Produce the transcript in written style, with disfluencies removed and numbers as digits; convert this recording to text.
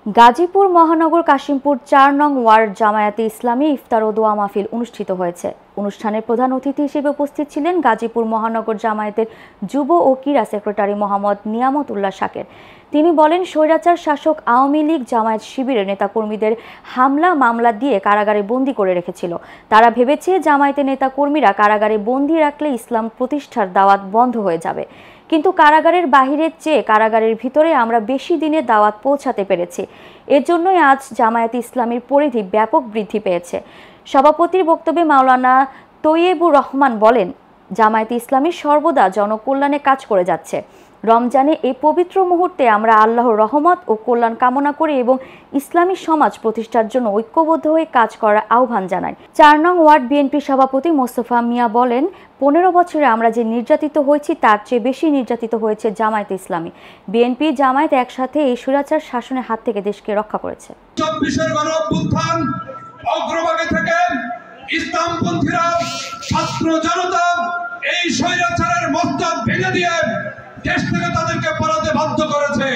গাজীপুর মহানগর কাশিমপুর ৪ নং ওয়ার্ড জামায়াতে ইসলামী ইফতার ও দোয়া মাহফিল অনুষ্ঠিত হয়েছে। অনুষ্ঠানের প্রধান অতিথি হিসেবে উপস্থিত ছিলেন গাজীপুর মহানগর জামায়াতের যুব ও ক্রীড়া সেক্রেটারি মোহাম্মদ নিয়ামত উল্লাহ শাকের। তিনি বলেন, স্বৈরাচার শাসক আওয়ামী লীগ জামায়াত শিবিরের নেতাকর্মীদের হামলা মামলা দিয়ে কারাগারে বন্দী করে রেখেছিল। তারা ভেবেছে জামায়াতের নেতাকর্মীরা কারাগারে বন্দী রাখলে ইসলাম প্রতিষ্ঠার দাওয়াত বন্ধ হয়ে যাবে, কিন্তু কারাগারের বাহিরের চেয়ে কারাগারের ভিতরে আমরা বেশি দিনে দাওয়াত পৌঁছাতে পেরেছি। এর জন্যই আজ জামায়াতে ইসলামীর পরিধি ব্যাপক বৃদ্ধি পেয়েছে। সভাপতির বক্তব্যে মাওলানা তৈয়েবুর রহমান বলেন, জামায়াতে ইসলামী সর্বদা জনকল্যাণে কাজ করে যাচ্ছে। রমজানে এই পবিত্র মুহূর্তে আমরা আল্লাহর রহমত ও কল্যাণ কামনা করি এবং ইসলামী সমাজ প্রতিষ্ঠার জন্য ঐক্যবদ্ধ হয়ে কাজ করার আহ্বান জানাই। ৪ নং ওয়ার্ড বিএনপি সভাপতি মোস্তফা মিয়া বলেন, ১৫ বছরে আমরা যে নির্যাতিত হয়েছি তার চেয়ে বেশি নির্যাতিত হয়েছে জামায়াতে ইসলামী। বিএনপি জামায়াত একসাথে এই স্বৈরাচার শাসনের হাত থেকে দেশকে রক্ষা করেছে। ২৪-এর গণঅভ্যুত্থান অগ্রভাগে থেকে ইসলামপন্থীরা ছাত্র জনতা এই স্বৈরাচারের মস্তক ভেঙে দিয়ে দেশ থেকে তাদেরকে পালাতে বাধ্য করেছে।